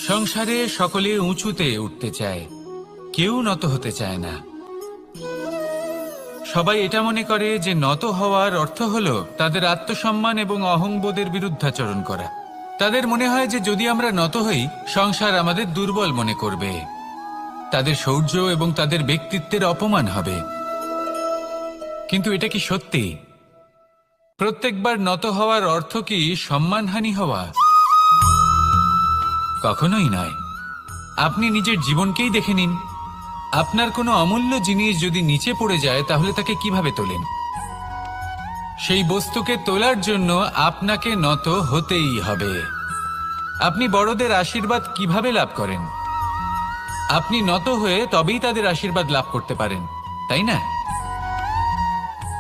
সংসারে সকলে উঁচুতে উঠতে চায়, কেউ নত হতে চায় না। সবাই এটা মনে করে যে নত হওয়ার অর্থ হলো তাদের আত্মসম্মান এবং অহংবোধের বিরুদ্ধাচরণ করা। তাদের মনে হয় যে যদি আমরা নত হই, সংসার আমাদের দুর্বল মনে করবে, তাদের শৌর্য এবং তাদের ব্যক্তিত্বের অপমান হবে। কিন্তু এটা কি সত্যি? প্রত্যেকবার নত হওয়ার অর্থ কি সম্মানহানি হওয়া? কখনোই নয়। আপনি নিজের জীবনকেই দেখে নিন। আপনার কোনো অমূল্য জিনিস যদি নিচে পড়ে যায়, তাহলে তাকে কিভাবে তোলেন? সেই বস্তুকে তোলার জন্য আপনাকে নত হতেই হবে। আপনি বড়দের আশীর্বাদ কিভাবে লাভ করেন? আপনি নত হয়ে তবেই তাদের আশীর্বাদ লাভ করতে পারেন, তাই না?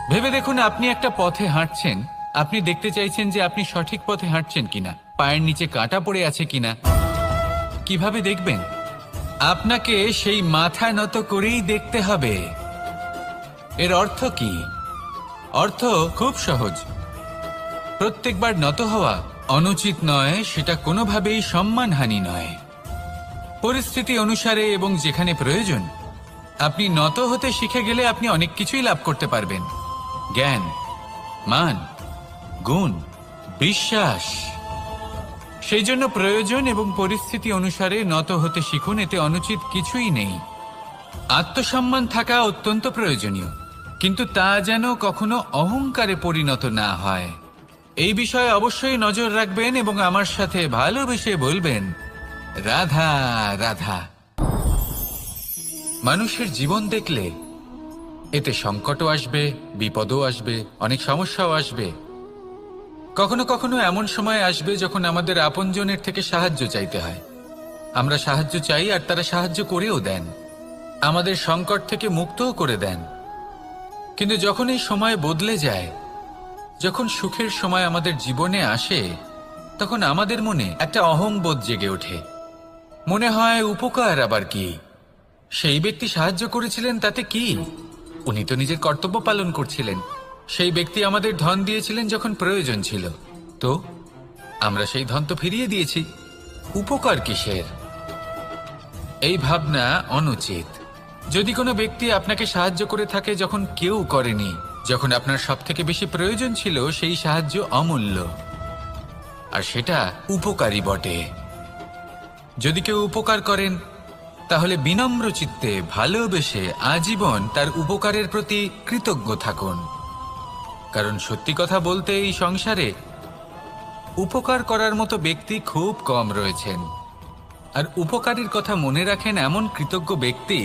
ভেবে দেখুন, আপনি একটা পথে হাঁটছেন, আপনি দেখতে চাইছেন যে আপনি সঠিক পথে হাঁটছেন কিনা, পায়ের নিচে কাঁটা পড়ে আছে কিনা। কিভাবে দেখবেন? আপনাকে সেই মাথা নত করেই দেখতে হবে। এর অর্থ কি? অর্থ খুব সহজ। প্রত্যেকবার নত হওয়া অনুচিত নয়, সেটা কোনোভাবেই সম্মানহানি নয়। পরিস্থিতি অনুসারে এবং যেখানে প্রয়োজন, আপনি নত হতে শিখে গেলে আপনি অনেক কিছুই লাভ করতে পারবেন। জ্ঞান, মান, গুণ, বিশ্বাস। সেই জন্য প্রয়োজন এবং পরিস্থিতি অনুসারে নত হতে শিখুন, এতে অনুচিত কিছুই নেই। আত্মসম্মান থাকা অত্যন্ত প্রয়োজনীয়, কিন্তু তা যেন কখনো অহংকারে পরিণত না হয়। এই বিষয়ে অবশ্যই নজর রাখবেন এবং আমার সাথে ভালোবেসে বলবেন, রাধা রাধা। মানুষের জীবন দেখলে এতে সংকটও আসবে, বিপদও আসবে, অনেক সমস্যাও আসবে। কখনো কখনো এমন সময় আসবে যখন আমাদের আপনজনের থেকে সাহায্য চাইতে হয়। আমরা সাহায্য চাই আর তারা সাহায্য করেও দেন, আমাদের সংকট থেকে মুক্তও করে দেন। কিন্তু যখন এই সময় বদলে যায়, যখন সুখের সময় আমাদের জীবনে আসে, তখন আমাদের মনে একটা অহংবোধ জেগে ওঠে। মনে হয় উপকার আবার কি? সেই ব্যক্তি সাহায্য করেছিলেন তাতে কি? উনি তো নিজের কর্তব্য পালন করছিলেন। সেই ব্যক্তি আমাদের ধন দিয়েছিলেন যখন প্রয়োজন ছিল, তো আমরা সেই ধন তো ফিরিয়ে দিয়েছি, উপকার কিসের? এই ভাবনা অনুচিত। যদি কোনো ব্যক্তি আপনাকে সাহায্য করে থাকে যখন কেউ করেনি, যখন আপনার সবথেকে বেশি প্রয়োজন ছিল, সেই সাহায্য অমূল্য, আর সেটা উপকারী বটে। যদি কেউ উপকার করেন, তাহলে বিনম্র চিত্তে ভালোবেসে আজীবন তার উপকারের প্রতি কৃতজ্ঞ থাকুন। কারণ সত্যি কথা বলতে এই সংসারে উপকার করার মতো ব্যক্তি খুব কম রয়েছেন, আর উপকারীর কথা মনে রাখেন এমন কৃতজ্ঞ ব্যক্তি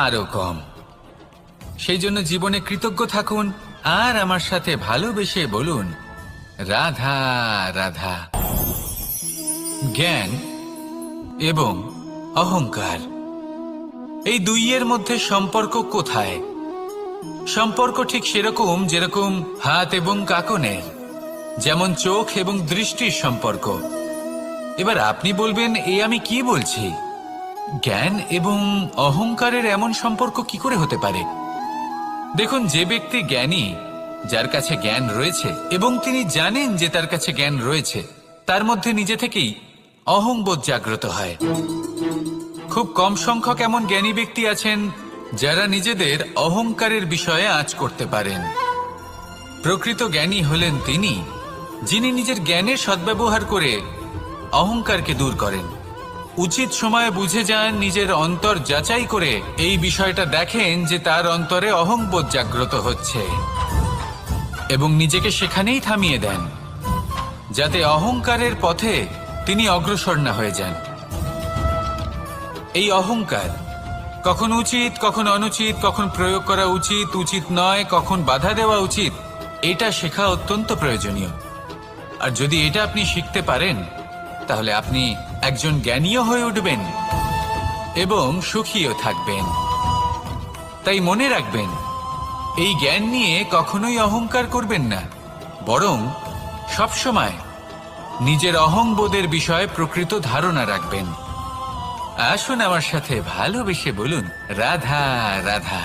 আরো কম। সেই জন্য জীবনে কৃতজ্ঞ থাকুন আর আমার সাথে ভালোবেসে বলুন, রাধা রাধা। জ্ঞান এবং অহংকার, এই দুইয়ের মধ্যে সম্পর্ক কোথায়? সম্পর্ক ঠিক সেরকম যেরকম হাত এবং কাকনের, যেমন চোখ এবং দৃষ্টির সম্পর্ক। এবার আপনি বলবেন, এ আমি কি বলছি? জ্ঞান এবং অহংকারের এমন সম্পর্ক কি করে হতে পারে? দেখুন, যে ব্যক্তি জ্ঞানী, যার কাছে জ্ঞান রয়েছে এবং তিনি জানেন যে তার কাছে জ্ঞান রয়েছে, তার মধ্যে নিজে থেকেই অহংবোধ জাগ্রত হয়। খুব কম সংখ্যক এমন জ্ঞানী ব্যক্তি আছেন যারা নিজেদের অহংকারের বিষয়ে আঁচ করতে পারেন। প্রকৃত জ্ঞানী হলেন তিনি, যিনি নিজের জ্ঞানের সদ্ব্যবহার করে অহংকারকে দূর করেন। উচিত সময়ে বুঝে যান, নিজের অন্তর যাচাই করে এই বিষয়টা দেখেন যে তার অন্তরে অহংবোধ জাগ্রত হচ্ছে, এবং নিজেকে সেখানেই থামিয়ে দেন, যাতে অহংকারের পথে তিনি অগ্রসর না হয়ে যান। এই অহংকার কখন উচিত, কখন অনুচিত, কখন প্রয়োগ করা উচিত, উচিত নয়, কখন বাধা দেওয়া উচিত, এটা শেখা অত্যন্ত প্রয়োজনীয়। আর যদি এটা আপনি শিখতে পারেন, তাহলে আপনি একজন জ্ঞানীও হয়ে উঠবেন এবং সুখীও থাকবেন। তাই মনে রাখবেন, এই জ্ঞান নিয়ে কখনোই অহংকার করবেন না, বরং সবসময় নিজের অহংবোধের বিষয়ে প্রকৃত ধারণা রাখবেন। আসুন আমার সাথে ভালোবেসে বলুন, রাধা রাধা।